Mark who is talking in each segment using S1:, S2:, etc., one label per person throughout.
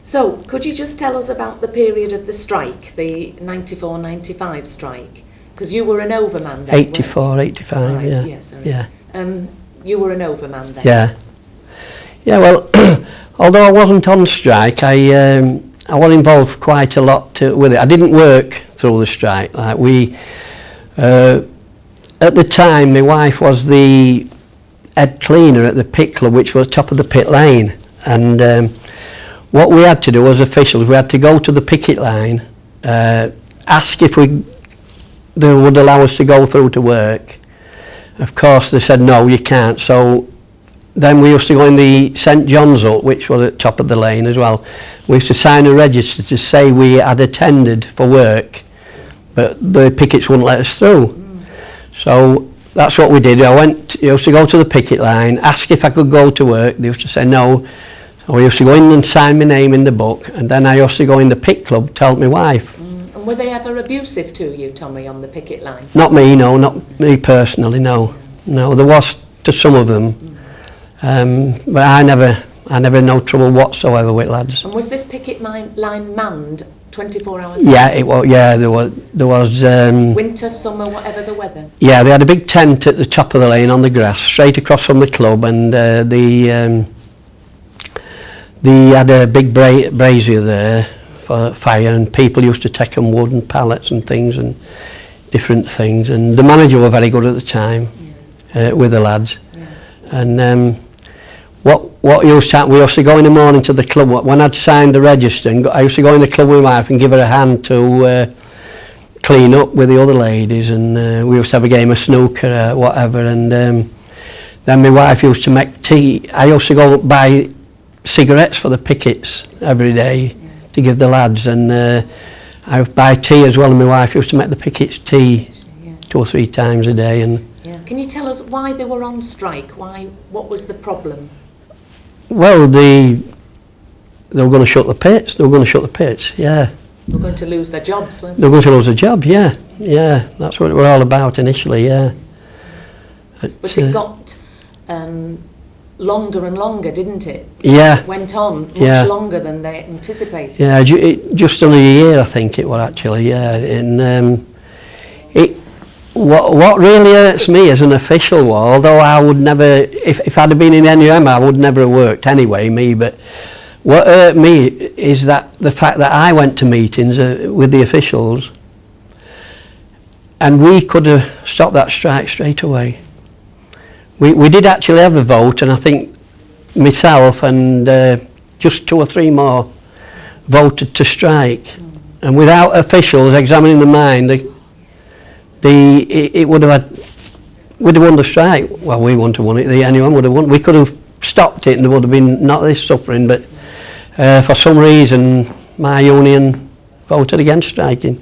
S1: So, could you just tell us about the period of the strike, the 94-95 strike? Because you were an overman then,
S2: 84, 85,
S1: right,
S2: yeah.
S1: Yeah, sorry.
S2: Yeah.
S1: You were an overman then?
S2: Yeah. Yeah, well, although I wasn't on strike, I was involved quite a lot with it. I didn't work through the strike. Like at the time, my wife was the head cleaner at the pit club, which was top of the pit lane. And what we had to do as officials, we had to go to the picket line, ask if they would allow us to go through to work. Of course, they said, no, you can't. So then we used to go in the St John's Hut, which was at top of the lane as well. We used to sign a register to say we had attended for work, but the pickets wouldn't let us through. So that's what we did. I used to go to the picket line, ask if I could go to work. They used to say no. So we used to go in and sign my name in the book, and then I used to go in the pit club to help my wife.
S1: And were they ever abusive to you, Tommy, on the picket line?
S2: Not me, no, not me personally, no. No, there was to some of them, but I never had no trouble whatsoever with lads.
S1: And was this picket line manned 24 hours?
S2: Yeah, it was. Yeah, there was.
S1: Winter, summer, whatever the weather.
S2: Yeah, they had a big tent at the top of the lane on the grass, straight across from the club, and they had a big brazier there for fire, and people used to take them wood and pallets and things and different things. And the manager were very good at the time with the lads.
S1: Yes.
S2: And what used to happen, we used to go in the morning to the club. When I'd signed the register, I used to go in the club with my wife and give her a hand to clean up with the other ladies, and we used to have a game of snooker, whatever. And then my wife used to make tea. I used to go buy cigarettes for the pickets every day to give the lads, and I would buy tea as well, and my wife used to make the pickets tea 2 or 3 times a day. And
S1: can you tell us why they were on strike? What was the problem?
S2: Well, they were going to shut the pits. They were going to shut the pits. Yeah.
S1: They were going to lose their jobs, weren't they?
S2: They were going to lose their job. Yeah. Yeah. That's what it was all about initially. Yeah.
S1: But it got longer and longer, didn't it?
S2: Yeah.
S1: It went on much longer than they anticipated.
S2: Yeah, just under a year, I think it was actually. Yeah, and what really hurts me as an official was, although I would never, if I'd have been in NUM, I would never have worked anyway, me. But what hurt me is that the fact that I went to meetings with the officials, and we could have stopped that strike straight away. We did actually have a vote, and I think myself and just 2 or 3 more voted to strike. And without officials examining the mine, it would have we'd have won the strike. Well, we wouldn't have won it. The NUM would have won. We could have stopped it, and there would have been not this suffering. But for some reason, my union voted against striking.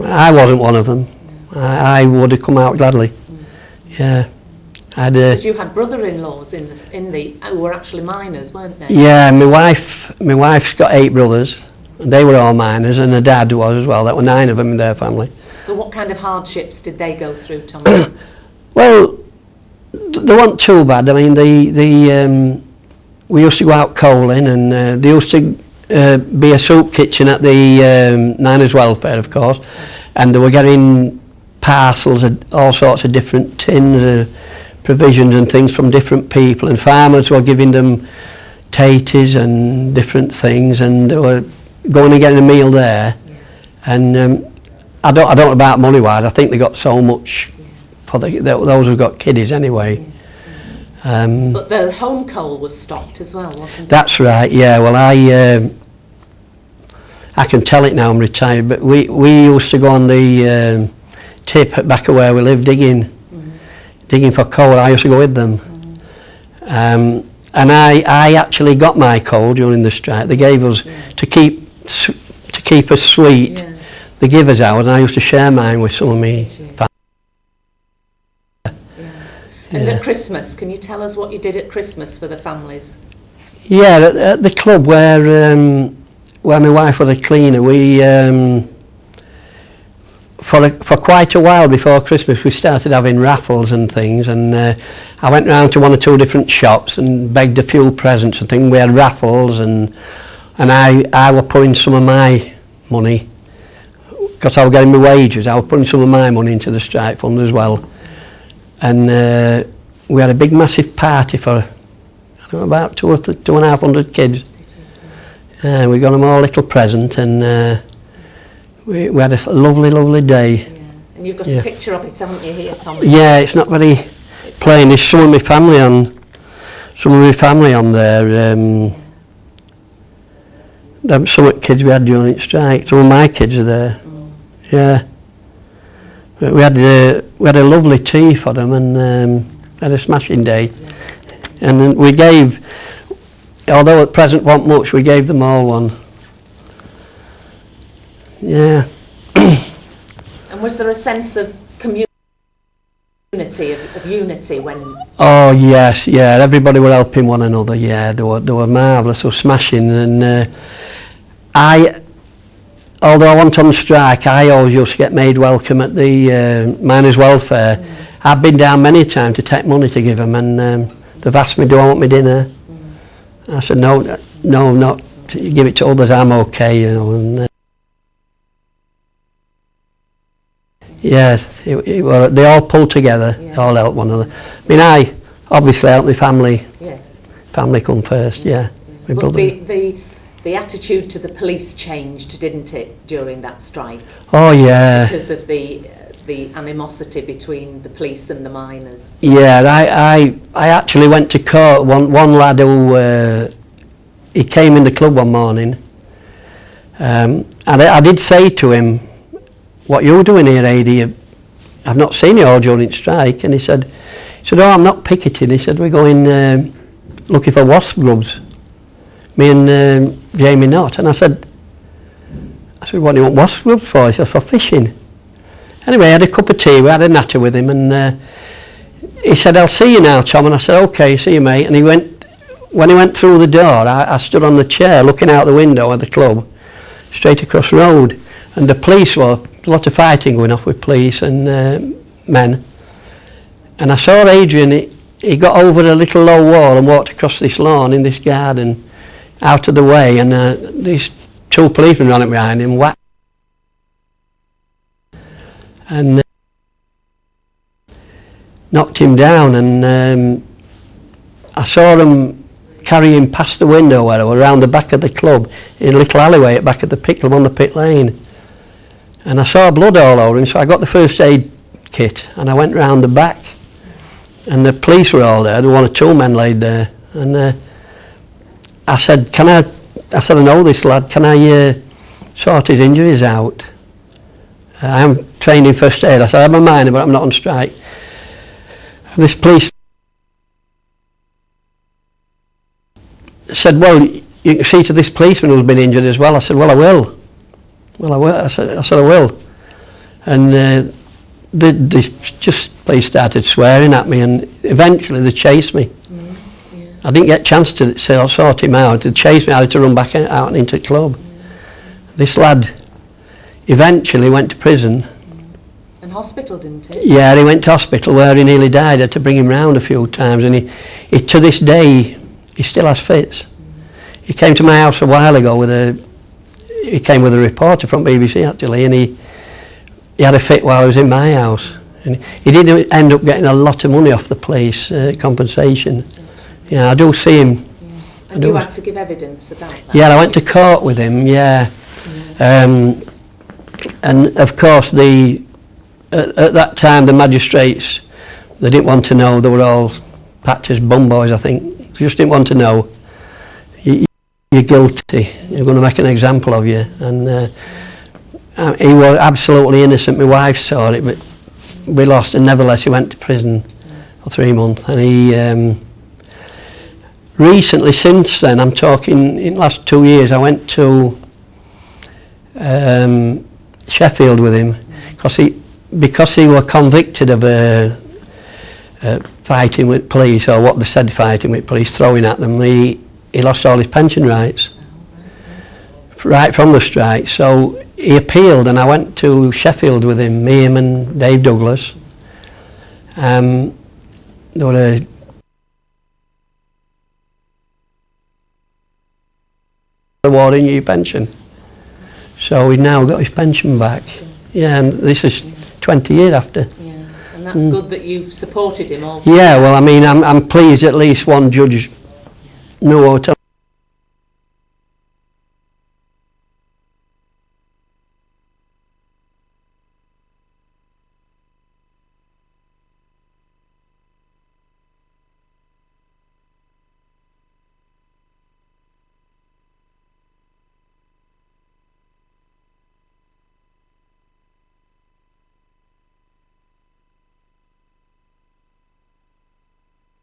S2: I wasn't one of them. I would have come out gladly. Yeah.
S1: Because you had brother-in-laws who were actually miners, weren't they?
S2: Yeah, my wife's got 8 brothers, and they were all miners, and her dad was as well. There were 9 of them in their family.
S1: So what kind of hardships did they go through, Tommy?
S2: Well, they weren't too bad. I mean, we used to go out coaling, and there used to be a soup kitchen at the miners' welfare, of course, and they were getting parcels of all sorts of different tins of provisions and things from different people, and farmers were giving them taties and different things, and they were going and getting a meal there. And I don't know about money wise. I think they got so much for those who got kiddies anyway.
S1: But the home coal was stopped as well, wasn't it?
S2: That's right. Yeah. Well, I can tell it now. I'm retired, but we used to go on the tip at back of where we lived digging for coal. I used to go with them. And I actually got my coal during the strike. They gave us to keep us sweet. They give us ours, and I used to share mine with some of me.
S1: And at Christmas, can you tell us what you did at Christmas for the families?
S2: Yeah, at the club where my wife was a cleaner, we for quite a while before Christmas we started having raffles and things, and I went round to 1 or 2 different shops and begged a few presents and things. We had raffles and and I was putting some of my money, because I was getting my wages, I was putting some of my money into the strike fund as well. And we had a big massive party for, I don't know, about 250 kids. We got them all a little present, and we had a lovely day.
S1: Yeah. And you've got a picture of it, haven't you, here, Tommy?
S2: Yeah, it's not very plain. There's some of my family on there. Some of the kids we had during the strike. Some of my kids are there. Yeah. But we had a lovely tea for them, and had a smashing day. And then we gave, although at present wasn't much, we gave them all one. Yeah.
S1: And was there a sense of community, of unity when?
S2: Oh yes, yeah. Everybody were helping one another. Yeah, they were marvellous. They were smashing. And although I went on strike, I always used to get made welcome at the miners' welfare. I've been down many times to take money to give them, and they've asked me, do I want my dinner? I said, no, not. You give it to others, I'm okay, you know. And, yeah, they all pulled together, all helped one another. I mean, I obviously helped my family. Yes. Family come first, yeah. My
S1: but
S2: brother.
S1: The attitude to the police changed, didn't it, during that strike?
S2: Oh yeah.
S1: Because of the animosity between the police and the miners.
S2: Yeah, I actually went to court. One lad who he came in the club one morning, and I did say to him, "What you doing here, AD? I've not seen you all during strike." And he said, "Oh, I'm not picketing." He said, "We're going looking for wasp grubs, me and Jamie Knott." And I said, "What do you want wasp grubs for?" He said, "For fishing." Anyway, I had a cup of tea, we had a natter with him, and he said, "I'll see you now, Tom." And I said, "Okay, see you, mate." And when he went through the door, I stood on the chair looking out the window at the club, straight across the road, and the police were, a lot of fighting going off with police and men. And I saw Adrian, he got over a little low wall and walked across this lawn in this garden, out of the way, and these two policemen ran up behind him, whacked. And knocked him down, and I saw them carry him past the window where I was, around the back of the club, in a little alleyway at the back of the pit club on the pit lane. And I saw blood all over him, so I got the first aid kit and I went round the back, and the police were all there. There were one or two men laid there, and I said, I know this lad, can I sort his injuries out? I'm trained in first aid. I said, I'm a miner, but I'm not on strike. And this police said, "Well, you can see to this policeman who's been injured as well." I said, "Well, I will. I said, I will." And the police started swearing at me, and eventually they chased me. I didn't get a chance to sort him out. They chased me. I had to run back out and into the club. This lad eventually went to prison.
S1: And hospital, didn't he?
S2: Yeah, he went to hospital where he nearly died. I had to bring him round a few times, and he to this day, he still has fits. He came to my house a while ago he came with a reporter from BBC actually, and he had a fit while he was in my house. And he did end up getting a lot of money off the police, compensation. Yeah, I do see him.
S1: Yeah. And you had to give evidence about that?
S2: Yeah, I went to court with him, yeah. And of course at that time the magistrates, they didn't want to know. They were all packed as bum boys, I think. They just didn't want to know. You're guilty, you're going to make an example of you. And he was absolutely innocent. My wife saw it, but we lost, and nevertheless he went to prison for 3 months. And he recently, since then, I'm talking in the last 2 years, I went to Sheffield with him, because he was convicted of fighting with police, or what they said, fighting with police, throwing at them. He lost all his pension rights right from the strike. So he appealed, and I went to Sheffield with him, him and Dave Douglas. There were awarding you your pension. So he's now got his pension back. Yeah, and this is 20 years after.
S1: Yeah, and that's good that you've supported him all.
S2: Yeah, well, I mean, I'm pleased at least one judge knew how to